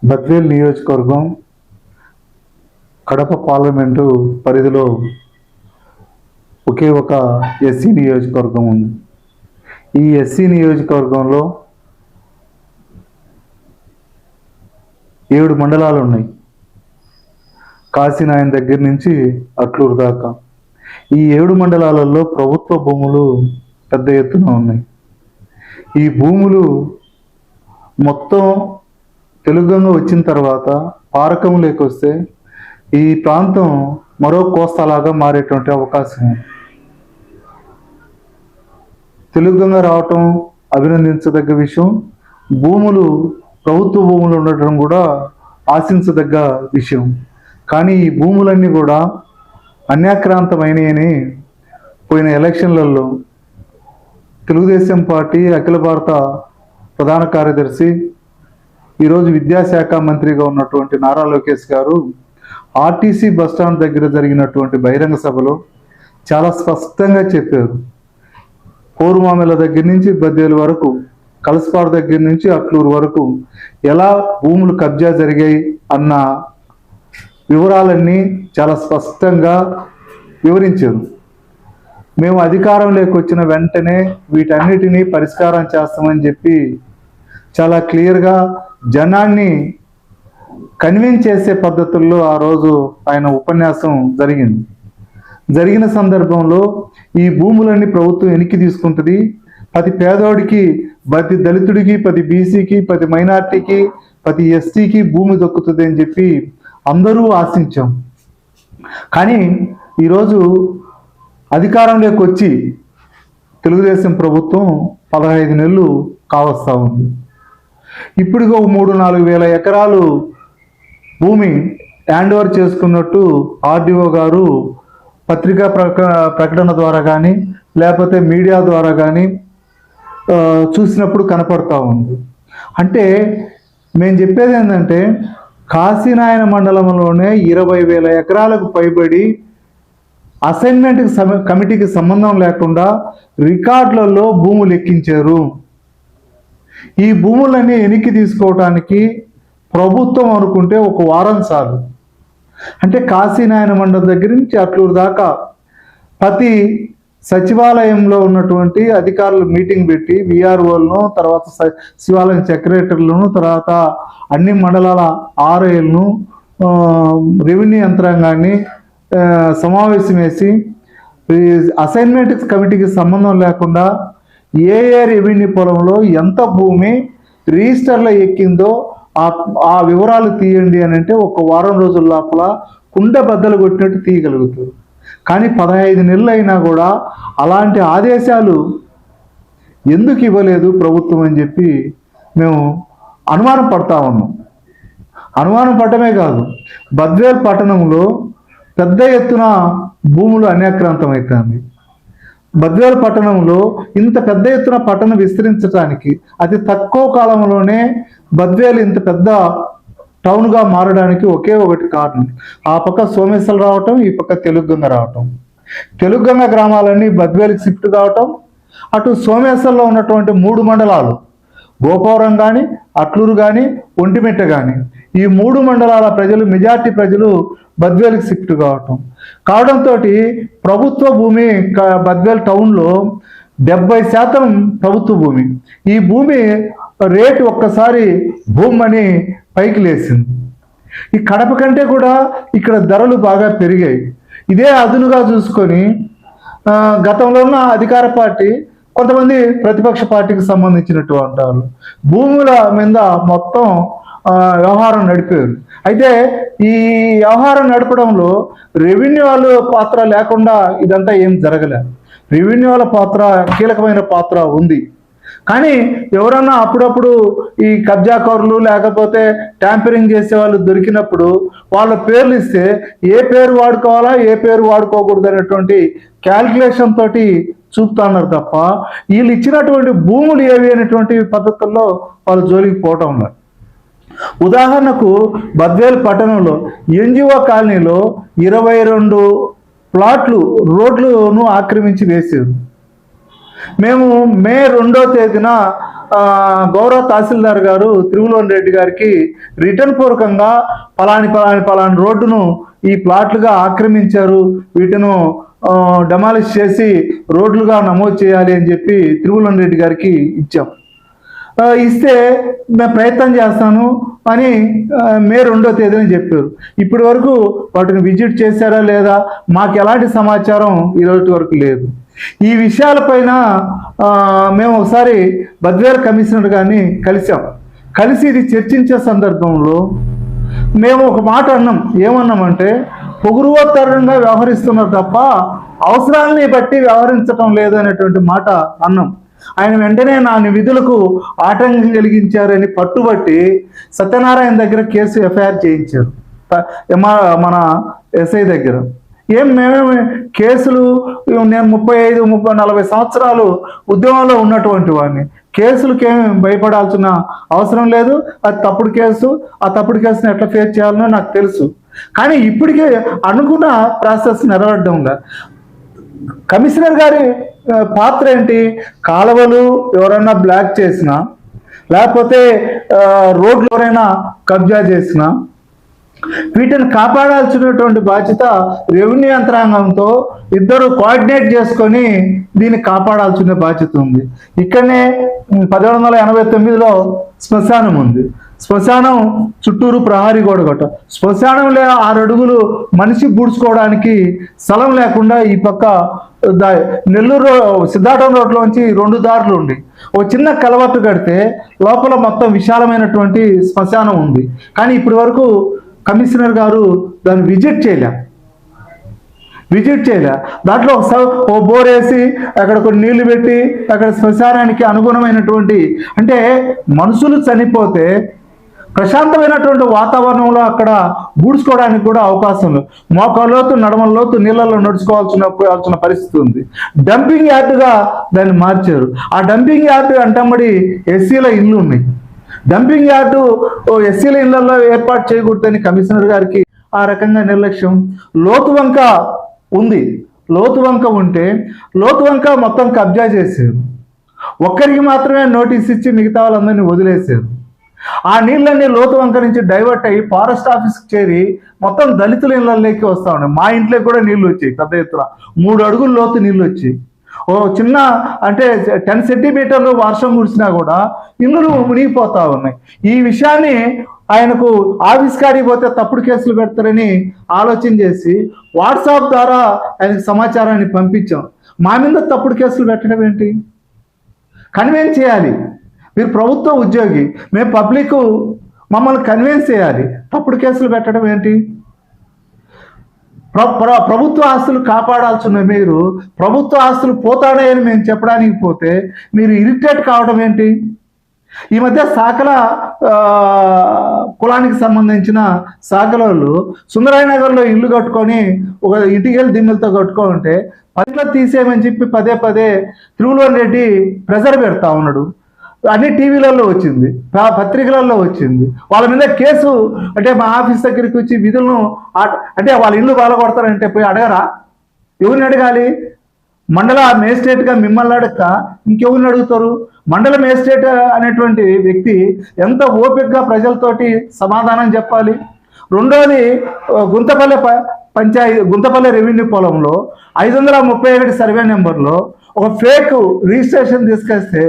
బద్వేల్ నియోజకవర్గం కడప పార్లమెంటు పరిధిలో ఒకే ఒక ఎస్సీ నియోజకవర్గం ఉంది. ఈ ఎస్సీ నియోజకవర్గంలో 7 మండలాలు ఉన్నాయి. కాశీనాయన్ దగ్గర నుంచి అట్లూరు దాకా ఈ 7 మండలాలలో ప్రభుత్వ భూములు పెద్ద ఎత్తున ఉన్నాయి. ఈ భూములు మొత్తం తెలుగుగా వచ్చిన తర్వాత పారకం లేకొస్తే ఈ ప్రాంతం మరో కోస్తాలాగా మారేటువంటి అవకాశం ఉంది. తెలుగుగా రావటం అభినందించదగ్గ విషయం. భూములు ప్రభుత్వ భూములు ఉండటం కూడా ఆశించదగ్గ విషయం. కానీ ఈ భూములన్నీ కూడా అన్యాక్రాంతమైనయని పోయిన ఎలక్షన్లలో తెలుగుదేశం పార్టీ అఖిల భారత ప్రధాన కార్యదర్శి, ఈరోజు విద్యాశాఖ మంత్రిగా ఉన్నటువంటి నారా లోకేష్ గారు ఆర్టీసీ బస్టాండ్ దగ్గర జరిగినటువంటి బహిరంగ సభలో చాలా స్పష్టంగా చెప్పారు. కోరుమామెల దగ్గర నుంచి బద్వేలు వరకు, కలసపాడు దగ్గర నుంచి అట్లూరు వరకు ఎలా భూములు కబ్జా జరిగాయి అన్న వివరాలన్నీ చాలా స్పష్టంగా వివరించారు. మేము అధికారంలోకి వచ్చిన వెంటనే వీటన్నిటినీ పరిష్కారం చేస్తామని చెప్పి చాలా క్లియర్గా జనాన్ని కన్విన్స్ చేసే పద్ధతుల్లో ఆ రోజు ఆయన ఉపన్యాసం జరిగిన సందర్భంలో ఈ భూములన్నీ ప్రభుత్వం వెనక్కి తీసుకుంటుంది. ప్రతి పేదోడికి, ప్రతి దళితుడికి, ప్రతి బీసీకి, ప్రతి మైనార్టీకి, ప్రతి ఎస్టీకి భూమి దక్కుతుంది అని చెప్పి అందరూ ఆశించాం. కానీ ఈరోజు అధికారంలోకి వచ్చి తెలుగుదేశం ప్రభుత్వం 15 నెలలు కావస్తా ఉంది. ఇప్పుడుగా 3-4 వేల ఎకరాలు భూమి హ్యాండ్ ఓవర్ చేసుకున్నట్టు ఆర్డీఓ గారు పత్రికా ప్రకటన ద్వారా కానీ లేకపోతే మీడియా ద్వారా కానీ చూసినప్పుడు కనపడతా ఉంది. అంటే మేము చెప్పేది ఏంటంటే కాశీనాయన మండలంలోనే 20,000 ఎకరాలకు పైబడి అసైన్మెంట్ కమిటీకి సంబంధం లేకుండా రికార్డులలో భూములు ఎక్కించారు. ఈ భూములన్నీ వెనక్కి తీసుకోవటానికి ప్రభుత్వం అనుకుంటే 1 వారం చాలు. అంటే కాశీనాయన మండలం దగ్గర నుంచి అట్లూరు దాకా ప్రతి సచివాలయంలో ఉన్నటువంటి అధికారులు మీటింగ్ పెట్టి విఆర్ఓలను, తర్వాత శివాలయం సెక్రటరీలను, తర్వాత అన్ని మండలాల ఆర్ఐలను, రెవెన్యూ యంత్రాంగాన్ని సమావేశం వేసి అసైన్మెంట్ కమిటీకి సంబంధం లేకుండా ఏ రెవెన్యూ పొలంలో ఎంత భూమి రిజిస్టర్లో ఎక్కిందో ఆ వివరాలు తీయండి అని అంటే 1 వారం రోజుల లోపల కుండ బద్దలు కొట్టినట్టు తీయగలుగుతారు. కానీ 15 నెలలు అయినా కూడా అలాంటి ఆదేశాలు ఎందుకు ఇవ్వలేదు ప్రభుత్వం అని చెప్పి మేము అనుమానం పడతా ఉన్నాం. అనుమానం పడటమే కాదు, బద్వేల్ పట్టణంలో పెద్ద ఎత్తున భూములు అన్యాక్రాంతమవుతుంది. బద్వేల్ పట్టణంలో ఇంత పెద్ద ఎత్తున పట్టణం విస్తరించడానికి అతి తక్కువ కాలంలోనే బద్వేలు ఇంత పెద్ద టౌన్గా మారడానికి ఒకే ఒకటి కారణం. ఆ పక్క సోమేశ్వరం రావటం, ఈ పక్క తెలుగుగంగ రావటం. తెలుగుగంగ గ్రామాలన్నీ బద్వేలుకి షిఫ్ట్ కావటం, అటు సోమేశ్వరంలో ఉన్నటువంటి 3 మండలాలు గోపవరం కానీ, అట్లూరు కానీ, ఒంటిమిట్ట కానీ, ఈ 3 మండలాల ప్రజలు, మెజార్టీ ప్రజలు బద్వేలుకి షిఫ్ట్ కావడంతో ప్రభుత్వ భూమి బద్వేల్ టౌన్లో 70% ప్రభుత్వ భూమి. ఈ భూమి రేటు ఒక్కసారి భూమి అని పైకి లేచింది. ఈ కడప కంటే కూడా ఇక్కడ ధరలు బాగా పెరిగాయి. ఇదే అదునుగా చూసుకొని గతంలో ఉన్న అధికార పార్టీ, కొంతమంది ప్రతిపక్ష పార్టీకి సంబంధించినటువంటి వాళ్ళు భూముల మీద మొత్తం వ్యవహారం నడిపారు. అయితే ఈ వ్యవహారం నడపడంలో రెవెన్యూ వాళ్ళ పాత్ర లేకుండా ఇదంతా ఏం జరగలేదు. రెవెన్యూ వాళ్ళ పాత్ర, కీలకమైన పాత్ర ఉంది. కానీ ఎవరన్నా అప్పుడప్పుడు ఈ కబ్జాకారులు లేకపోతే ట్యాంపరింగ్ చేసే వాళ్ళు దొరికినప్పుడు వాళ్ళ పేర్లు ఇస్తే ఏ పేరు వాడుకోవాలా, ఏ పేరు వాడుకోకూడదు అనేటువంటి క్యాల్కులేషన్ తోటి చూపుతున్నారు తప్ప వీళ్ళు ఇచ్చినటువంటి భూములు ఏవి అనేటువంటి పద్ధతుల్లో వాళ్ళు జోలికి పోవటం లేదు. ఉదాహరణకు బద్వేల్ పట్టణంలో ఎన్జిఓ కాలనీలో 22 ప్లాట్లు రోడ్లను ఆక్రమించి వేసారు. మేము మే 2వ తేదీన గౌరవ తహసీల్దార్ గారు తిరుమలవన్ రెడ్డి గారికి రిటర్న్ పూర్వకంగా పలాని రోడ్డును ఈ ప్లాట్లుగా ఆక్రమించారు, వీటిను డెమాలిష్ చేసి రోడ్లుగా నమోదు చేయాలి అని చెప్పి తిరుమలవన్ రెడ్డి గారికి ఇచ్చాం. ఇస్తే మేము ప్రయత్నం చేస్తాను అని మే 2వ తేదీన చెప్పారు. ఇప్పటి వరకు వాటిని విజిట్ చేశారా లేదా మాకు ఎలాంటి సమాచారం ఈరోజు వరకు లేదు. ఈ విషయాలపైన మేము ఒకసారి బద్వేల్ కమిషనర్ గారిని కలిసి ఇది చర్చించే సందర్భంలో మేము ఒక మాట అన్నాం. ఏమన్నామంటే పొగురువోత్తరంగా వ్యవహరిస్తున్నారు తప్ప అవసరాలని బట్టి వ్యవహరించడం లేదు అనేటువంటి మాట అన్నాం. ఆయన వెంటనే నా విధులకు ఆటంకం కలిగించారని పట్టుబట్టి సత్యనారాయణ దగ్గర కేసు ఎఫ్ఐఆర్ చేయించారు, మన ఎస్ఐ దగ్గర. మేమేమి కేసులు, నేను 35-40 సంవత్సరాలు ఉద్యమంలో ఉన్నటువంటి వాడిని, కేసులకేమి భయపడాల్సిన అవసరం లేదు. అది తప్పుడు కేసు, ఆ తప్పుడు కేసుని ఎట్లా ఫేస్ చేయాలనో నాకు తెలుసు. కానీ ఇప్పటికే అనుకున్న ప్రాసెస్ నెరవేరడంగా కమిషనర్ గారి పాత్ర ఏంటి? కాలువలు ఎవరైనా బ్లాక్ చేసినా, లేకపోతే రోడ్లు ఎవరైనా కబ్జా చేసినా వీటిని కాపాడాల్సినటువంటి బాధ్యత రెవెన్యూ యంత్రాంగంతో ఇద్దరు కోఆర్డినేట్ చేసుకొని దీన్ని కాపాడాల్సిన బాధ్యత ఉంది. ఇక్కడనే 1789లో శ్మశానం ఉంది. శ్మశానం చుట్టూరు ప్రహారీ గోడ కట్ట, శ్మశానంలో 6 అడుగులు మనిషి బూడ్చుకోవడానికి స్థలం లేకుండా ఈ పక్క నెల్లూరు సిద్ధాటం రోడ్లోంచి 2 దారులు ఉండి ఓ చిన్న కలవట్టు కడితే లోపల మొత్తం విశాలమైనటువంటి శ్మశానం ఉంది. కానీ ఇప్పటి వరకు కమిషనర్ గారు దాన్ని విజిట్ చేయలే. దాంట్లో ఓ బోర్ వేసి అక్కడ కొన్ని నీళ్లు పెట్టి అక్కడ శ్మశానానికి అనుగుణమైనటువంటి, అంటే మనుషులు చనిపోతే ప్రశాంతమైనటువంటి వాతావరణంలో అక్కడ బూడ్చుకోవడానికి కూడా అవకాశం లేదు. మోకాళ్ళలోతు నడమలోతు నీళ్ళల్లో నడుచుకోవాల్సిన పరిస్థితి ఉంది. డంపింగ్ యార్డుగా దాన్ని మార్చారు. ఆ డంపింగ్ యార్డు అంటమ్మడి ఎస్సీల ఇళ్ళు ఉన్నాయి. డంపింగ్ యార్డు ఎస్సీల ఇళ్లలో ఏర్పాటు చేయకూడదని కమిషనర్ గారికి ఆ రకంగా నిర్లక్ష్యం. లోతువంక ఉంది, లోతువంక ఉంటే లోతువంక మొత్తం కబ్జా చేశారు. ఒక్కరికి మాత్రమే నోటీస్ ఇచ్చి మిగతా వాళ్ళందరినీ వదిలేశారు. ఆ నీళ్ళన్నీ లోతువంక నుంచి డైవర్ట్ అయ్యి ఫారెస్ట్ ఆఫీస్కి చేరి మొత్తం దళితుల ఇళ్లలోకి వస్తా ఉన్నాయి. మా ఇంట్లోకి కూడా నీళ్ళు వచ్చాయి, పెద్ద ఎత్తున 3 అడుగుల లోతు నీళ్ళు వచ్చి ఓ చిన్న, అంటే 10 సెంటీమీటర్లు వర్షం కురిసినా కూడా ఇల్లులు మునిగిపోతా ఉన్నాయి. ఈ విషయాన్ని ఆయనకు ఆవిష్కారికి పోతే తప్పుడు కేసులు పెడతారని ఆలోచన చేసి వాట్సాప్ ద్వారా ఆయనకు సమాచారాన్ని పంపించాం. మా మీద తప్పుడు కేసులు పెట్టడం ఏంటి? కన్విన్స్ చేయాలి. మీరు ప్రభుత్వ ఉద్యోగి, మేము పబ్లిక్, మమ్మల్ని కన్విన్స్ చేయాలి. తప్పుడు కేసులు పెట్టడం ఏంటి? ప్రభుత్వ ఆస్తులు కాపాడాల్సిన మీరు ప్రభుత్వ ఆస్తులు పోతాడాయని మేము చెప్పడానికి పోతే మీరు ఇరిటేట్ కావడం ఏంటి? ఈ మధ్య సాకల కులానికి సంబంధించిన సాకల వాళ్ళు సుందరాయ నగర్లో ఇల్లు కట్టుకొని ఒక ఇటుకల దిమ్మలతో కట్టుకుంటే పదిలో తీసేయమని చెప్పి పదే తిరుమలవన్ రెడ్డి ప్రెజర్ పెడతా ఉన్నాడు. అన్ని టీవీలలో వచ్చింది, పత్రికలలో వచ్చింది. వాళ్ళ మీద కేసు, అంటే మా ఆఫీస్ దగ్గరికి వచ్చి విధులను, అంటే వాళ్ళ ఇల్లు బాలకొడతారంటే పోయి అడగరా? ఎవరిని అడగాలి? మండల మేజిస్ట్రేట్గా మిమ్మల్ని అడగక ఇంకెవరిని అడుగుతారు? మండల మేజిస్ట్రేట్ అనేటువంటి వ్యక్తి ఎంత ఓపికగా ప్రజలతోటి సమాధానం చెప్పాలి. రెండోది, గుంతపల్లె రెవెన్యూ పొలంలో 531 సర్వే నెంబర్లో ఒక ఫేక్ రిజిస్ట్రేషన్ తీసుకొస్తే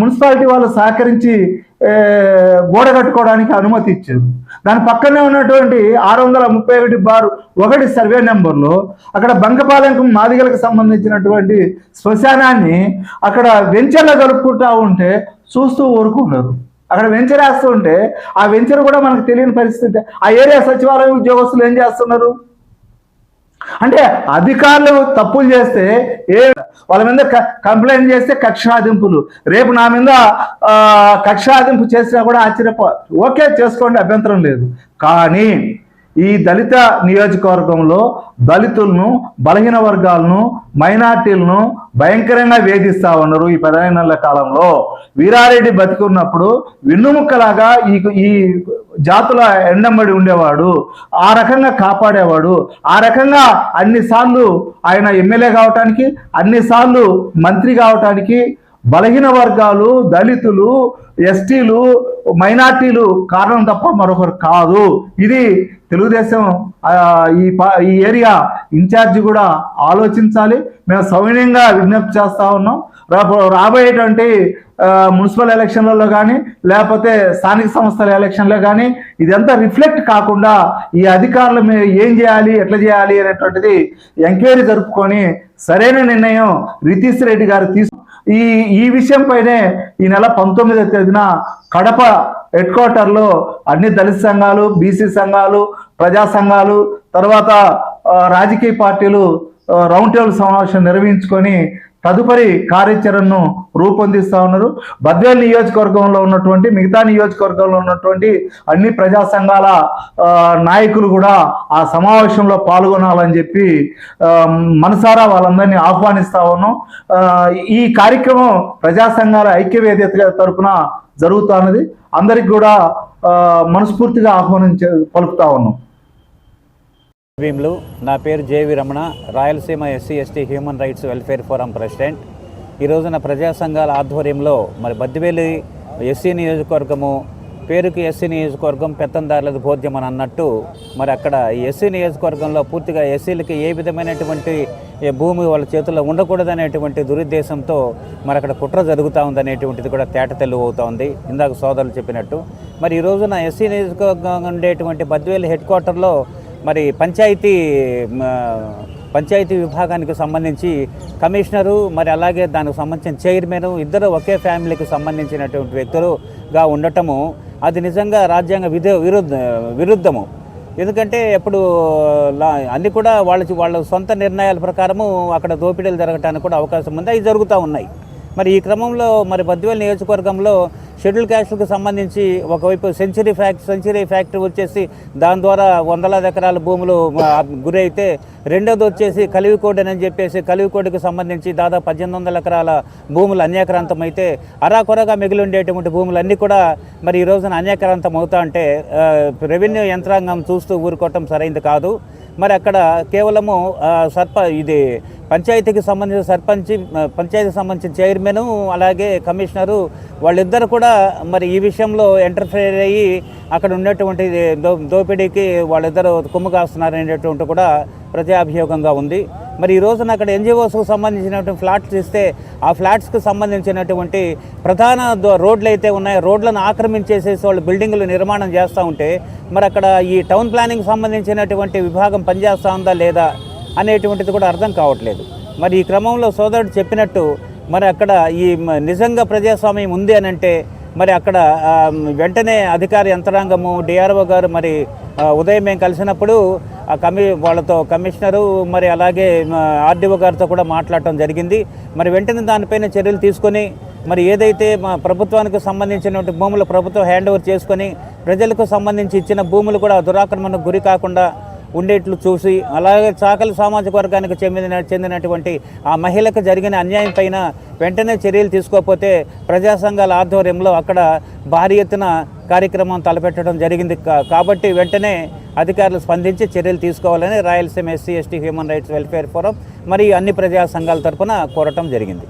మున్సిపాలిటీ వాళ్ళు సహకరించి గోడ కట్టుకోవడానికి అనుమతి ఇచ్చారు. దాని పక్కనే ఉన్నటువంటి 631/1 సర్వే నెంబర్లో అక్కడ బంకపాలెంకు మాదిగలకు సంబంధించినటువంటి శ్మశానాన్ని అక్కడ వెంచర్లో కలుపుకుంటా ఉంటే చూస్తూ ఊరుకున్నారు. అక్కడ వెంచర్ వేస్తూ ఉంటే ఆ వెంచర్ కూడా మనకు తెలియని పరిస్థితి. ఆ ఏరియా సచివాలయం ఉద్యోగస్తులు ఏం చేస్తున్నారు అంటే, అధికారులు తప్పులు చేస్తే వాళ్ళ మీద కంప్లైంట్ చేస్తే కక్ష సాధింపులు. రేపు నా మీద కక్ష సాధింపు చేసినా కూడా ఓకే చేసుకోండి, అభ్యంతరం లేదు. కానీ ఈ దళిత నియోజకవర్గంలో దళితులను, బలహీన వర్గాలను, మైనార్టీలను భయంకరంగా వేధిస్తా ఉన్నారు. ఈ 15 నెలల కాలంలో వీరారెడ్డి బతికున్నప్పుడు వెన్నుముక్కలాగా ఈ జాతుల ఎండమ్మడి ఉండేవాడు, ఆ రకంగా కాపాడేవాడు. ఆ రకంగా అన్నిసార్లు ఆయన ఎమ్మెల్యే కావటానికి, అన్నిసార్లు మంత్రి కావటానికి బలహీన వర్గాలు, దళితులు, ఎస్టీలు, మైనార్టీలు కారణం తప్ప మరొకరు కాదు. ఇది తెలుగుదేశం ఈ ఏరియా ఇన్ఛార్జి కూడా ఆలోచించాలి. మేము సౌమ్యంగా విజ్ఞప్తి చేస్తా ఉన్నాం. రాబోయేటువంటి మున్సిపల్ ఎలక్షన్లలో కానీ లేకపోతే స్థానిక సంస్థల ఎలక్షన్లో కానీ ఇదంతా రిఫ్లెక్ట్ కాకుండా ఈ అధికారులు మేము ఏం చేయాలి, ఎట్లా చేయాలి అనేటువంటిది ఎంక్వైరీ జరుపుకొని సరైన నిర్ణయం రితీష్ రెడ్డి గారు ఈ విషయం పైనే ఈ నెల 19వ తేదీన కడప హెడ్ క్వార్టర్లో అన్ని దళిత సంఘాలు, బీసీ సంఘాలు, ప్రజా సంఘాలు, తర్వాత రాజకీయ పార్టీలు రౌండ్ టేబుల్ సమావేశం నిర్వహించుకొని తదుపరి కార్యాచరణను రూపొందిస్తూ ఉన్నారు. బద్వేల్ నియోజకవర్గంలో ఉన్నటువంటి మిగతా నియోజకవర్గంలో ఉన్నటువంటి అన్ని ప్రజా సంఘాల నాయకులు కూడా ఆ సమావేశంలో పాల్గొనాలని చెప్పి మనసారా వాళ్ళందరినీ ఆహ్వానిస్తా ఉన్నాం. ఈ కార్యక్రమం ప్రజా సంఘాల ఐక్యవేదిక తరపున జరుగుతున్నది. అందరికి కూడా మనస్ఫూర్తిగా పలుకుతా ఉన్నాం. నా పేరు J V Ramana, Rayalaseema SC ST human rights welfare forum president. ఈ రోజున ప్రజా సంఘాల ఆధ్వర్యంలో మరి బద్వేలు ఎస్సీ నియోజకవర్గము పేరుకి ఎస్సీ నియోజకవర్గం పెత్తందారులది భోజ్యం అని అన్నట్టు మరి అక్కడ ఎస్సీ నియోజకవర్గంలో పూర్తిగా ఎస్సీలకి ఏ విధమైనటువంటి భూమి వాళ్ళ చేతుల్లో ఉండకూడదనేటువంటి దురుద్దేశంతో మరి అక్కడ కుట్ర జరుగుతూ ఉందనేటువంటిది కూడా తేటతెల్లు అవుతూ ఉంది. ఇందాక సోదరులు చెప్పినట్టు మరి ఈ రోజున ఎస్సీ నియోజకవర్గం ఉండేటువంటి బద్వేలు హెడ్ క్వార్టర్లో మరి పంచాయతీ విభాగానికి సంబంధించి కమిషనరు మరి అలాగే దానికి సంబంధించిన చైర్మన్ ఇద్దరు ఒకే ఫ్యామిలీకి సంబంధించినటువంటి వ్యక్తులుగా ఉండటము అది నిజంగా రాజ్యాంగ విరుద్ధము. ఎందుకంటే ఇప్పుడు అన్నీ కూడా వాళ్ళ సొంత నిర్ణయాల ప్రకారము అక్కడ దోపిడీలు జరగడానికి కూడా అవకాశం ఉంది. అవి జరుగుతూ ఉన్నాయి. మరి ఈ క్రమంలో మరి బద్వేలు నియోజకవర్గంలో షెడ్యూల్ క్యాస్ట్లకు సంబంధించి ఒకవైపు సెంచరీ ఫ్యాక్టరీ వచ్చేసి దాని ద్వారా వందలాది ఎకరాల భూములు గురి అయితే, రెండోది వచ్చేసి కలివికోడ్ అని చెప్పేసి కలివికోడ్కి సంబంధించి దాదాపు 1800 ఎకరాల భూములు అన్యాక్రాంతం అయితే అరాకొరగా మిగిలి ఉండేటువంటి భూములన్నీ కూడా మరి ఈ రోజున అన్యాక్రాంతం అవుతా అంటే రెవెన్యూ యంత్రాంగం చూస్తూ ఊరుకోవటం సరైనది కాదు. మరి అక్కడ కేవలము ఇది పంచాయతీకి సంబంధించిన చైర్మన్ అలాగే కమిషనరు వాళ్ళిద్దరు కూడా మరి ఈ విషయంలో ఇంటర్ఫేర్ అయ్యి అక్కడ ఉన్నటువంటి దోపిడీకి వాళ్ళిద్దరు కొమ్ము కాస్తున్నారనేటువంటి కూడా ప్రజాభియోగంగా ఉంది. మరి ఈ రోజున అక్కడ ఎన్జిఓస్కు సంబంధించినటువంటి ఫ్లాట్స్ ఇస్తే ఆ ఫ్లాట్స్కి సంబంధించినటువంటి ప్రధాన రోడ్లు అయితే ఉన్నాయో రోడ్లను ఆక్రమించేసేసి వాళ్ళు బిల్డింగులు నిర్మాణం చేస్తూ ఉంటే మరి అక్కడ ఈ టౌన్ ప్లానింగ్ సంబంధించినటువంటి విభాగం పనిచేస్తూ ఉందా లేదా అనేటువంటిది కూడా అర్థం కావట్లేదు. మరి ఈ క్రమంలో సోదరుడు చెప్పినట్టు మరి అక్కడ ఈ నిజంగా ప్రజాస్వామ్యం ఉంది అని అంటే మరి అక్కడ వెంటనే అధికార యంత్రాంగము డిఆర్ఓ గారు మరి ఉదయం మేము కలిసినప్పుడు వాళ్ళతో కమిషనరు మరి అలాగే ఆర్డీఓ గారితో కూడా మాట్లాడటం జరిగింది. మరి వెంటనే దానిపైన చర్యలు తీసుకొని మరి ఏదైతే మా ప్రభుత్వానికి సంబంధించినటువంటి భూములు ప్రభుత్వం హ్యాండ్ ఓవర్ చేసుకొని ప్రజలకు సంబంధించి ఇచ్చిన భూములు కూడా దురాక్రమణకు గురి కాకుండా ఉండేట్లు చూసి అలాగే చాకలి సామాజిక వర్గానికి చెందినటువంటి ఆ మహిళకు జరిగిన అన్యాయం పైన వెంటనే చర్యలు తీసుకోకపోతే ప్రజా సంఘాల ఆధ్వర్యంలో అక్కడ భారీ ఎత్తున కార్యక్రమం తలపెట్టడం జరిగింది. కాబట్టి వెంటనే అధికారులు స్పందించి చర్యలు తీసుకోవాలని Rayalaseema SC ST human rights welfare forum మరియు అన్ని ప్రజా సంఘాల తరఫున కోరటం జరిగింది.